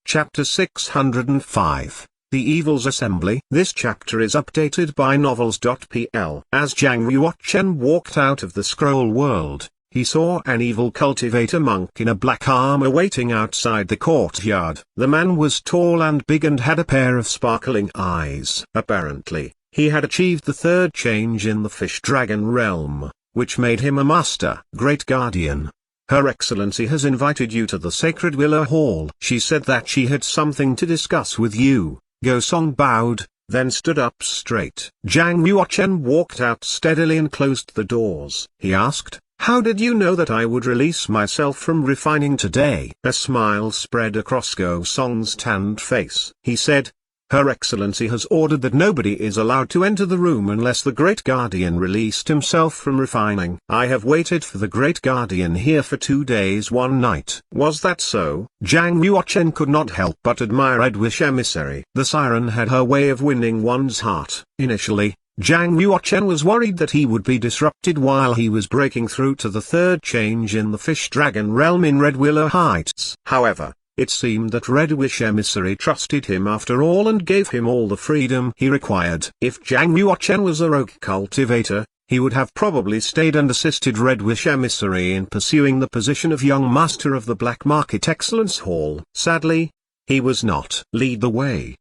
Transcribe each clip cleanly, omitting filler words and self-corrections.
Chapter 605. The Evil's Assembly. This chapter is updated by Novels.pl. As Zhang Yuochen walked out of the scroll world, he saw an evil cultivator monk in a black armor waiting outside the courtyard. The man was tall and big and had a pair of sparkling eyes. Apparently, he had achieved the third change in the fish dragon realm, which made him a master. Great Guardian, Her Excellency has invited you to the Sacred Willow Hall. She said that she had something to discuss with you. Gosong bowed, then stood up straight. Zhang Yuochen walked out steadily and closed the doors. He asked, "How did you know that I would release myself from refining today?" A smile spread across Gosong's tanned face. He said, "Her Excellency has ordered that nobody is allowed to enter the room unless the Great Guardian released himself from refining. I have waited for the Great Guardian here for 2 days 1 night. Was that so?" Zhang Yuochen could not help but admire Redwish Emissary. The siren had her way of winning one's heart. Initially, Zhang Yuochen was worried that he would be disrupted while he was breaking through to the third change in the Fish Dragon realm in Red Willow Heights. However, it seemed that Redwish Emissary trusted him after all and gave him all the freedom he required. If Zhang Yuochen was a rogue cultivator, he would have probably stayed and assisted Redwish Emissary in pursuing the position of young master of the Black Market Excellence Hall. Sadly, he was not. "Lead the way,"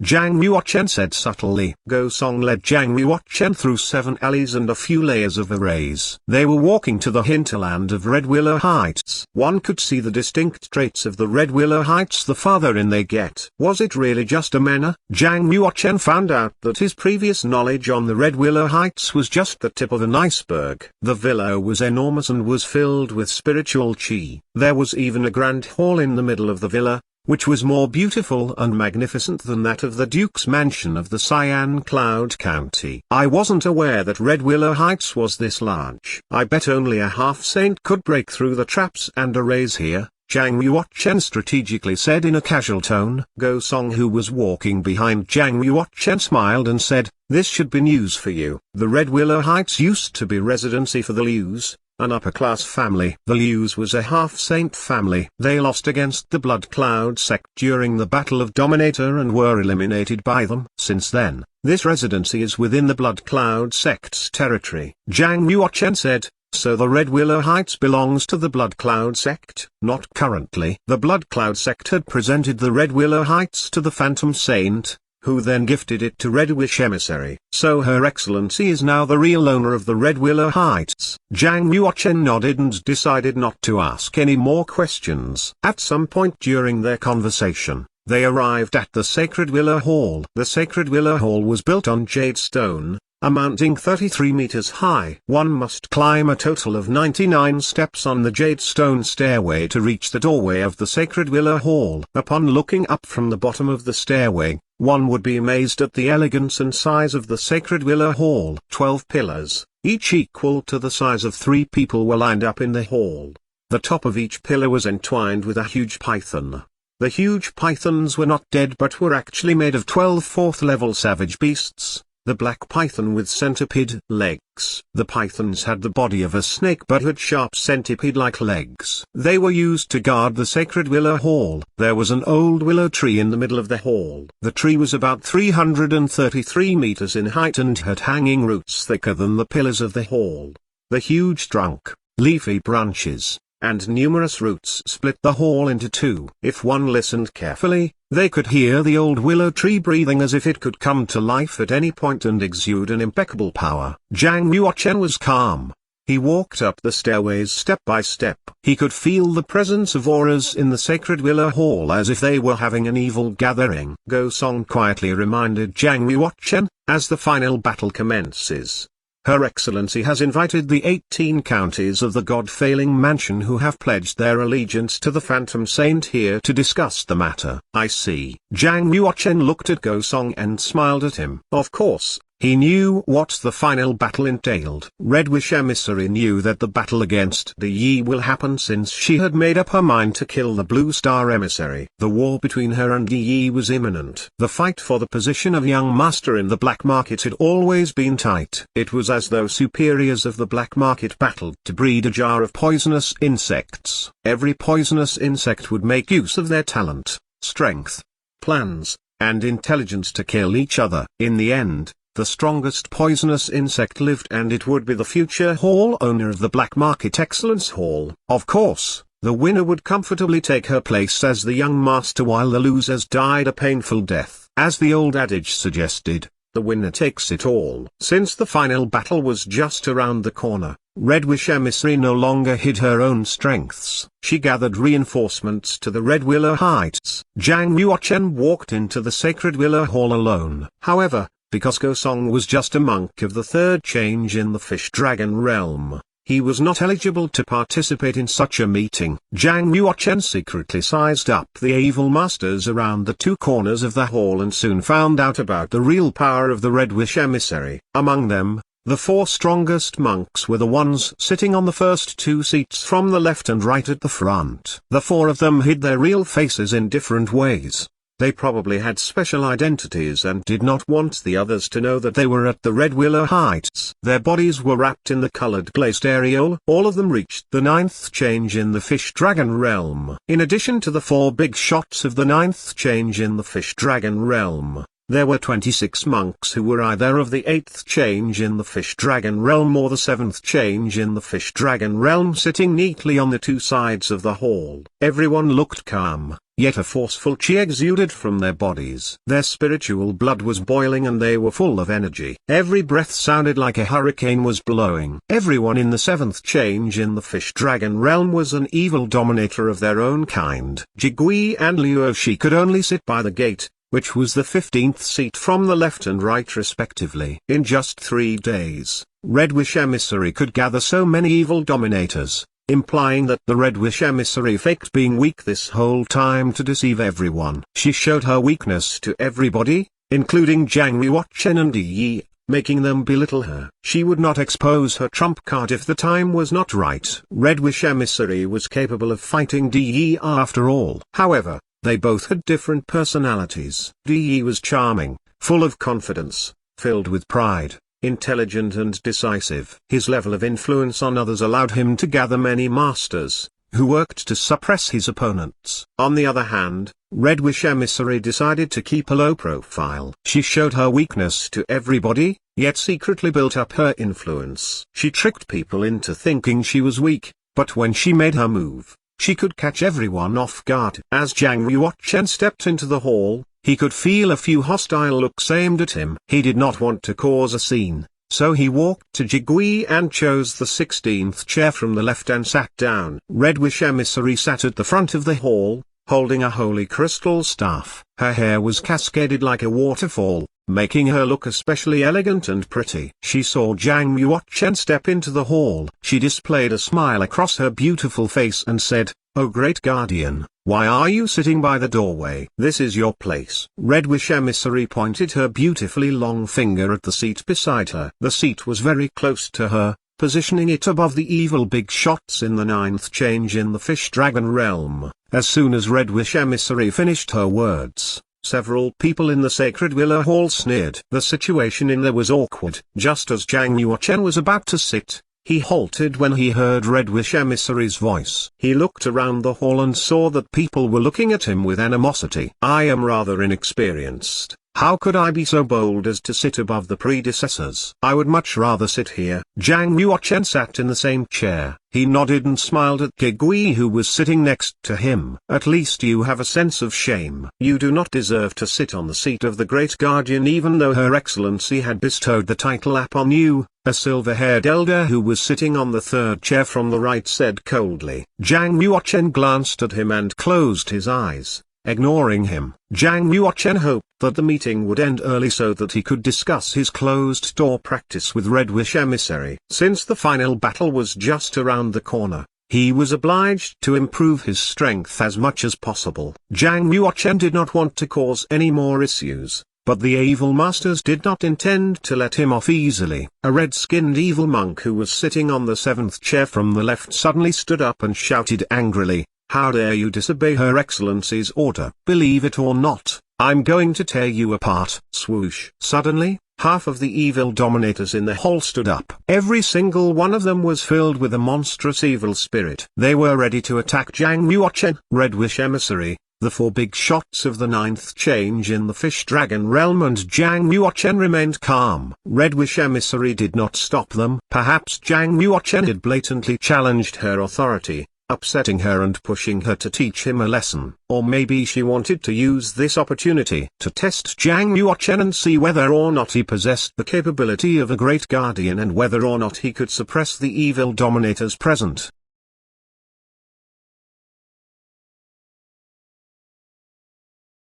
Zhang Yuochen said subtly. Gosong led Zhang Yuochen through 7 alleys and a few layers of arrays. They were walking to the hinterland of Red Willow Heights. One could see the distinct traits of the Red Willow Heights the farther in they get. Was it really just a manor? Zhang Yuochen found out that his previous knowledge on the Red Willow Heights was just the tip of an iceberg. The villa was enormous and was filled with spiritual chi. There was even a grand hall in the middle of the villa, which was more beautiful and magnificent than that of the Duke's mansion of the Cyan Cloud County. I wasn't aware that Red Willow Heights was this large. I bet only a half-saint could break through the traps and arrays here, Zhang Yuochen strategically said in a casual tone. Gosong, who was walking behind Zhang Yuochen, smiled and said, "This should be news for you. The Red Willow Heights used to be residency for the Lius, an upper-class family. The Lius was a half-saint family. They lost against the Blood Cloud sect during the Battle of Dominator and were eliminated by them. Since then, this residency is within the Blood Cloud sect's territory." Zhang Yuochen said, "So the Red Willow Heights belongs to the Blood Cloud sect?" "Not currently." The Blood Cloud sect had presented the Red Willow Heights to the Phantom Saint, who then gifted it to Redwish Emissary. "So Her Excellency is now the real owner of the Red Willow Heights?" Zhang Yuochen nodded and decided not to ask any more questions. At some point during their conversation, they arrived at the Sacred Willow Hall. The Sacred Willow Hall was built on jade stone, amounting 33 meters high. One must climb a total of 99 steps on the jade stone stairway to reach the doorway of the Sacred Willow Hall. Upon looking up from the bottom of the stairway, one would be amazed at the elegance and size of the Sacred Willow Hall. 12 pillars, each equal to the size of 3 people, were lined up in the hall. The top of each pillar was entwined with a huge python. The huge pythons were not dead but were actually made of 12 4th-level savage beasts. The black python with centipede legs. The pythons had the body of a snake but had sharp centipede-like legs. They were used to guard the Sacred Willow Hall. There was an old willow tree in the middle of the hall. The tree was about 333 meters in height and had hanging roots thicker than the pillars of the hall. The huge trunk, leafy branches, and numerous roots split the hall into 2. If one listened carefully, they could hear the old willow tree breathing as if it could come to life at any point and exude an impeccable power. Zhang Yuochen was calm. He walked up the stairways step by step. He could feel the presence of auras in the Sacred Willow Hall as if they were having an evil gathering. Gosong quietly reminded Zhang Yuochen, as the final battle commences, "Her Excellency has invited the 18 counties of the God-Failing Mansion who have pledged their allegiance to the Phantom Saint here to discuss the matter." "I see." Zhang Yuochen looked at Gosong and smiled at him. Of course, he knew what the final battle entailed. Redwish Emissary knew that the battle against the Yi will happen since she had made up her mind to kill the Blue Star Emissary. The war between her and Yi was imminent. The fight for the position of young master in the black market had always been tight. It was as though superiors of the black market battled to breed a jar of poisonous insects. Every poisonous insect would make use of their talent. strength, plans, and intelligence to kill each other. In the end, the strongest poisonous insect lived, and it would be the future hall owner of the Black Market Excellence Hall. Of course, the winner would comfortably take her place as the young master while the losers died a painful death. As the old adage suggested, the winner takes it all. Since the final battle was just around the corner, Red Wish Emissary no longer hid her own strengths. She gathered reinforcements to the Red Willow Heights. Jiang Yuochen walked into the Sacred Willow Hall alone. However, because Gosong was just a monk of the third change in the Fish Dragon realm, he was not eligible to participate in such a meeting. Jiang Yuochen secretly sized up the evil masters around the two corners of the hall and soon found out about the real power of the Red Wish Emissary. Among them, the four strongest monks were the ones sitting on the first two seats from the left and right at the front. The four of them hid their real faces in different ways. They probably had special identities and did not want the others to know that they were at the Red Willow Heights. Their bodies were wrapped in the colored glazed areole. All of them reached the 9th change in the Fish Dragon realm. In addition to the 4 big shots of the 9th change in the Fish Dragon realm, there were 26 monks who were either of the 8th change in the Fish Dragon realm or the 7th change in the Fish Dragon realm sitting neatly on the two sides of the hall. Everyone looked calm, yet a forceful chi exuded from their bodies. Their spiritual blood was boiling and they were full of energy. Every breath sounded like a hurricane was blowing. Everyone in the 7th change in the Fish Dragon realm was an evil dominator of their own kind. Jigui and Liuoshi could only sit by the gate, which was the 15th seat from the left and right respectively. In just 3 days, Red Wish Emissary could gather so many evil dominators, implying that the Red Wish Emissary faked being weak this whole time to deceive everyone. She showed her weakness to everybody, including Jiang Yuochen and Di Yi, making them belittle her. She would not expose her trump card if the time was not right. Red Wish Emissary was capable of fighting Di Yi after all. However, they both had different personalities. Di Yi was charming, full of confidence, filled with pride, intelligent and decisive. His level of influence on others allowed him to gather many masters, who worked to suppress his opponents. On the other hand, Red Wish Emissary decided to keep a low profile. She showed her weakness to everybody, yet secretly built up her influence. She tricked people into thinking she was weak, but when she made her move, she could catch everyone off guard. As Jiang Yuochen stepped into the hall, he could feel a few hostile looks aimed at him. He did not want to cause a scene, so he walked to Jigui and chose the 16th chair from the left and sat down. Red Wish Emissary sat at the front of the hall, holding a holy crystal staff. Her hair was cascaded like a waterfall, making her look especially elegant and pretty. She saw Jiang Yuochen step into the hall. She displayed a smile across her beautiful face and said, "Oh great guardian, why are you sitting by the doorway? This is your place." Red Wish Emissary pointed her beautifully long finger at the seat beside her. The seat was very close to her, positioning it above the evil big shots in the 9th change in the Fish Dragon realm. As soon as Red Wish Emissary finished her words, several people in the Sacred Willow Hall sneered. The situation in there was awkward. Just as Jiang Yuochen was about to sit, he halted when he heard Red Wish Emissary's voice. He looked around the hall and saw that people were looking at him with animosity. "I am rather inexperienced. How could I be so bold as to sit above the predecessors? I would much rather sit here." Jiang Yuochen sat in the same chair. He nodded and smiled at Jigui who was sitting next to him. "At least you have a sense of shame. You do not deserve to sit on the seat of the Great Guardian even though Her Excellency had bestowed the title upon you." A silver-haired elder who was sitting on the third chair from the right said coldly. Jiang Yuochen glanced at him and closed his eyes, ignoring him. Jiang Yuochen hoped that the meeting would end early so that he could discuss his closed-door practice with Red Wish Emissary. Since the final battle was just around the corner, he was obliged to improve his strength as much as possible. Jiang Yuochen did not want to cause any more issues, but the evil masters did not intend to let him off easily. A red-skinned evil monk who was sitting on the 7th chair from the left suddenly stood up and shouted angrily, "How dare you disobey Her Excellency's order? Believe it or not, I'm going to tear you apart." Swoosh. Suddenly, Half of the evil dominators in the hall stood up. Every single one of them was filled with a monstrous evil spirit. They were ready to attack Jiang Yuochen. Red Wish Emissary, the 4 big shots of the 9th change in the Fish Dragon realm, and Jiang Yuochen remained calm. Red Wish Emissary did not stop them. Perhaps Jiang Yuochen had blatantly challenged her authority, upsetting her and pushing her to teach him a lesson. Or maybe she wanted to use this opportunity to test Jiang Yuochen and see whether or not he possessed the capability of a great guardian and whether or not he could suppress the evil dominators present.